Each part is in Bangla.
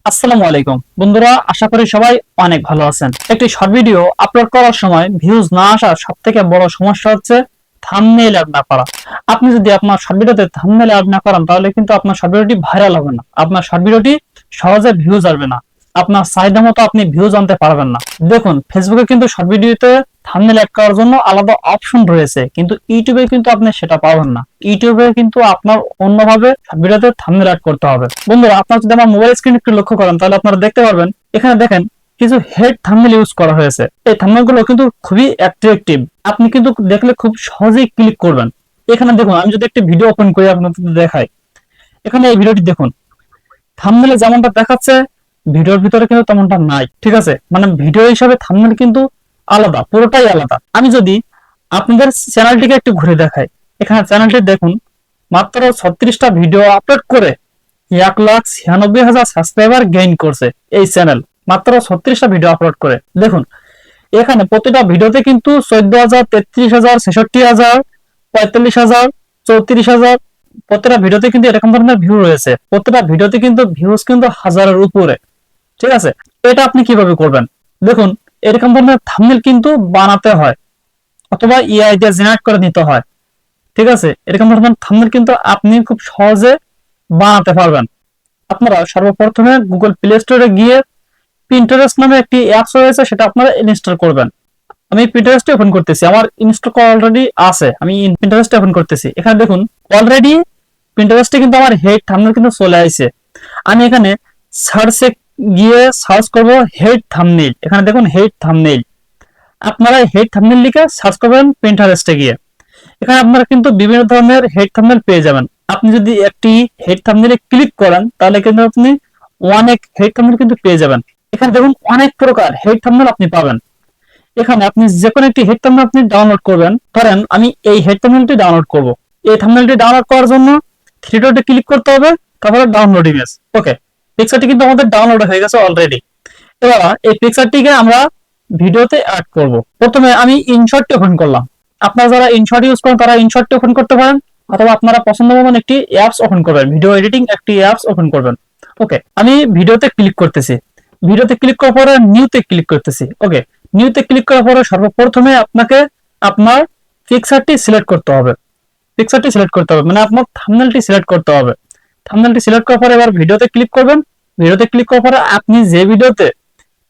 আসসালামু আলাইকুম বন্ধুরা, আশা করি সবাই অনেক ভালো আছেন। একটি শর্ট ভিডিও আপলোড করার সময় ভিউজ না আসার সবথেকে বড় সমস্যা হচ্ছে থাম্বনেইল অ্যাড না করা। আপনি যদি আপনার শর্ট ভিডিওতে থাম্বনেইল অ্যাড না করেন তাহলে কিন্তু আপনার শর্ট ভিডিওটি ভাইরাল হবে না, আপনার শর্ট ভিডিওটি সহজে ভিউজ আসবে না, আপনার চাহিদা মতো আপনি ভিউজ আনতে পারবেন না। দেখুন, ফেসবুকে কিন্তু শর্ট ভিডিওতে থাম্বনেইল অ্যাড করার জন্য আলাদা অপশন রয়েছে, কিন্তু ইউটিউবে কিন্তু আপনি সেটা পাবেন না। ইউটিউবে কিন্তু আপনার অন্যভাবে ভিডিওতে থাম্বনেইল অ্যাড করতে হবে। বন্ধুরা, আপনারা যদি আমার মোবাইল স্ক্রিন একটু লক্ষ্য করেন তাহলে আপনারা দেখতে পারবেন এখানে দেখেন কিছু হেড থাম্বনেইল ইউজ করা হয়েছে। এই থাম্বনেইল গুলো কিন্তু খুবই অ্যাট্রাকটিভ, আপনি কিন্তু দেখলে খুব সহজেই ক্লিক করবেন। এখানে দেখুন, আমি যদি একটি ভিডিও ওপেন করি আপনাদের দেখাই, এখানে এই ভিডিওটি দেখুন, থাম্বনেইলে যেমনটা দেখাচ্ছে ভিডিওর ভিতরে কিন্তু তেমনটা নাই। ঠিক আছে, মানে ভিডিও হিসাবে থাম্বনেইল কিন্তু আলাদা, পুরোটাই আলাদা। আমি যদি আপনাদের চ্যানেলটিকে একটু ঘুরে দেখাই, এখানে চ্যানেলটি দেখুন মাত্র 36টা ভিডিও আপলোড করে 1,96,000 সাবস্ক্রাইবার গেইন করছে এই চ্যানেল, মাত্র 36টা ভিডিও আপলোড করে। দেখুন এখানে প্রতিটা ভিডিওতে কিন্তু 14,000, 33,000, 66,000, 45,000, 34,000, প্রত্যেকটা ভিডিওতে কিন্তু এরকম ধরনের ভিউ রয়েছে। প্রত্যেকটা ভিডিওতে কিন্তু ভিউজ কিন্তু হাজারের উপরে। ঠিক আছে, এটা আপনি কিভাবে করবেন? দেখুন, এরকম ধরনের থাম্বনেইল কিন্তু বানাতে হয় অথবা এআই দিয়ে জেনারেট করে নিতে হয়। ঠিক আছে, এরকম ধরনের থাম্বনেইল কিন্তু আপনি খুব সহজে বানাতে পারবেন। আপনারা সর্বপ্রথমে গুগল প্লে স্টোরে গিয়ে পিন্টারেস্ট নামে একটি অ্যাপস রয়েছে, সেটা আপনারা ইনস্টল করবেন। আমি পিন্টারেস্ট ওপেন করতেছি, আমার ইনস্টল করা অলরেডি আছে, আমি পিন্টারেস্ট ওপেন করতেছি। এখানে দেখুন অলরেডি পিন্টারেস্টে কিন্তু আমার হেড থাম্বনেইল কিন্তু চলে আসছে। আমি এখানে সার্চে গিয়ে সার্চ করব হেড থাম্বনেইল। এখানে দেখুন হেড থাম্বনেইল, আপনারা হেড থাম্বনেইল লিখে সার্চ করবেন পিন্টারেস্টে গিয়ে। এখানে আপনারা কিন্তু বিভিন্ন ধরনের হেড থাম্বনেইল পেয়ে যাবেন। আপনি যদি একটি হেড থাম্বনেইলে ক্লিক করেন তাহলে কিন্তু আপনি অনেক হেড থাম্বনেইল কিন্তু পেয়ে যাবেন। এখানে দেখুন অনেক প্রকার হেড থাম্বনেইল আপনি পাবেন। এখানে আপনি যে কোনো একটি হেড থাম্বনেইল আপনি ডাউনলোড করবেন। ধরেন আমি এই হেড থাম্বনেইলটি ডাউনলোড করব। এই থাম্বনেইলটি ডাউনলোড করার জন্য থ্রি ডটে ক্লিক করতে হবে, তারপরে ডাউনলোড ইমেজ। ওকে, পিকচারটি কিন্তু আমাদের ডাউনলোড হয়ে গেছে অলরেডি। এবার এই পিকচারটিকে আমরা ভিডিওতে অ্যাড করব। প্রথমে আমি ইনশটটি ওপেন করলাম। আপনারা যারা ইনশট ইউজ করেন তারা ইনশটটি ওপেন করতে পারেন, অথবা আপনারা পছন্দ মতন একটি অ্যাপস ওপেন করবেন, ভিডিও এডিটিং একটি অ্যাপস ওপেন করবেন। ওকে, আমি ভিডিওতে ক্লিক করতেছি। ভিডিওতে ক্লিক করার পরে নিউতে ক্লিক করতেছি। ওকে, নিউতে ক্লিক করার পরে সর্বপ্রথমে আপনাকে আপনার পিকচারটি সিলেক্ট করতে হবে। পিকচারটি সিলেক্ট করতে হবে মানে আপনার থাম্বনেইলটি সিলেক্ট করতে হবে। থাম্বনেইলটি সিলেক্ট করার পরে এবার ভিডিওতে ক্লিক করবেন। ভিডিওতে ক্লিক করার পরে আপনি যে ভিডিওতে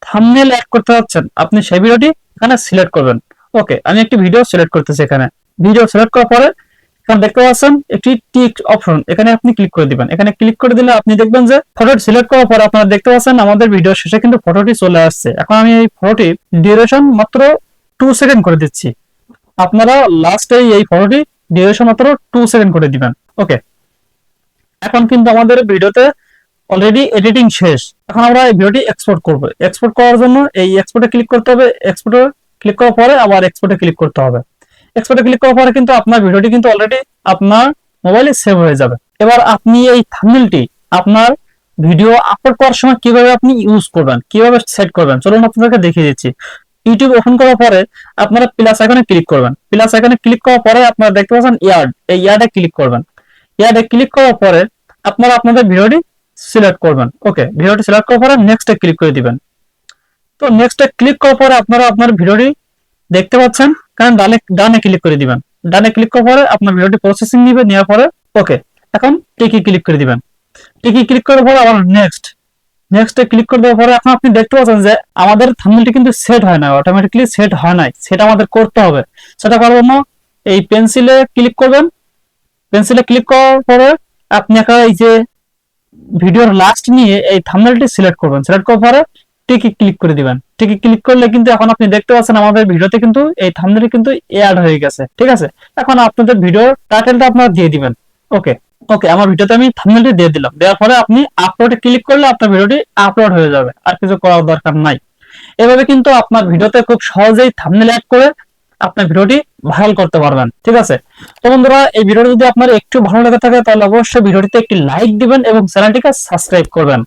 থাম্বনেইল অ্যাড করতে যাচ্ছেন আপনি সেই ভিডিওটি এখানে সিলেক্ট করবেন। ওকে, আমি একটি ভিডিও সিলেক্ট করতেছি। এখানে ভিডিও সিলেক্ট করার পরে এখানে দেখতে পাচ্ছেন একটি টিক অপশন, এখানে আপনি ক্লিক করে দিবেন। এখানে ক্লিক করে দিলে আপনি দেখবেন যে ফটোটি সিলেক্ট করার পরে আপনারা দেখতে পাচ্ছেন আমাদের ভিডিও শেষে কিন্তু ফটোটি চলে আসছে। এখন আমি এই ফটোটি ডিউরেশন মাত্র 2 সেকেন্ড করে দিচ্ছি। আপনারা লাস্টে এই ফটোটি ডিউরেশন মাত্র 2 সেকেন্ড করে দিবেন। ওকে, এখন কিন্তু আমাদের ভিডিওতে অলরেডি এডিটিং শেষ। এখন আমরা এই ভিডিওটি এক্সপোর্ট করব। এক্সপোর্ট করার জন্য এই এক্সপোর্টে ক্লিক করতে হবে। এক্সপোর্টে ক্লিক করার পরে আবার এক্সপোর্টে ক্লিক করতে হবে। এক্সপোর্টে ক্লিক করার পরে কিন্তু আপনার ভিডিওটি কিন্তু অলরেডি আপনার মোবাইলে সেভ হয়ে যাবে। এবার আপনি এই থাম্বনেইলটি আপনার ভিডিও আপলোড করার সময় কিভাবে আপনি ইউজ করবেন, কিভাবে সেট করবেন, চলুন আপনাদেরকে দেখিয়ে দিচ্ছি। ইউটিউব ওপেন করার পরে আপনারা প্লাস আইকনে ক্লিক করবেন। প্লাস আইকনে ক্লিক করার পরে আপনারা দেখতে পাচ্ছেন ইয়ার্ড, এই ইয়ার্ডে ক্লিক করবেন। ইয়ার্ডে ক্লিক করার পরে আপনারা আপনাদের ভিডিওটি সিলেক্ট করবেন। ওকে, ভিডিওটি সিলেক্ট করার পরে নেক্সটে ক্লিক করে দিবেন। তো নেক্সটে ক্লিক করার পরে আপনারা আপনার ভিডিওটি দেখতে পাচ্ছেন, কারণ ডানে ক্লিক করে দিবেন। ডানে ক্লিক করার পরে আপনার ভিডিওটি প্রসেসিং নিবে, নেওয়ার পরে ওকে এখন টিকি ক্লিক করে দিবেন। টিকি ক্লিক করার পরে আবার নেক্সটে ক্লিক করে দেওয়ার পরে এখন আপনি দেখতে পাচ্ছেন যে আমাদের থাম্বনেইলটি কিন্তু সেট হয় না, অটোমেটিক্যালি সেট হয় নাই, সেটা আমাদের করতে হবে। সেটা করার জন্য এই পেন্সিলে ক্লিক করবেন। পেন্সিলে ক্লিক করার পরে আপনি একটা এই যে ভিডিওর লাস্ট নিয়ে এই থাম্বনেইলটি সিলেক্ট করবেন। সিলেক্ট করার পরে টিকে ক্লিক করে দিবেন। টিকে ক্লিক করলে কিন্তু এখন আপনি দেখতে পাচ্ছেন আমাদের ভিডিওতে কিন্তু এই থাম্বনেইল কিন্তু অ্যাড হয়ে গেছে। ঠিক আছে, এখন আপনাদের ভিডিওর টাইটেলটা আপনারা দিয়ে দিবেন। ওকে, আমার ভিডিওতে আমি থাম্বনেইলটি দিয়ে দিলাম। দেওয়ার পরে আপনি আপলোডে ক্লিক করলে আপনার ভিডিওটি আপলোড হয়ে যাবে, আর কিছু করার দরকার নাই। এভাবে কিন্তু আপনার ভিডিওতে খুব সহজেই থাম্বনেইল অ্যাড করে আপনার ভিডিওটি ভাইরাল করতে পারবেন। ঠিক আছে, তো বন্ধুরা এই ভিডিওটি যদি আপনার একটু ভালো লেগে থাকে তাহলে অবশ্যই ভিডিওটিতে একটি লাইক দিবেন এবং চ্যানেলটিকে সাবস্ক্রাইব করবেন।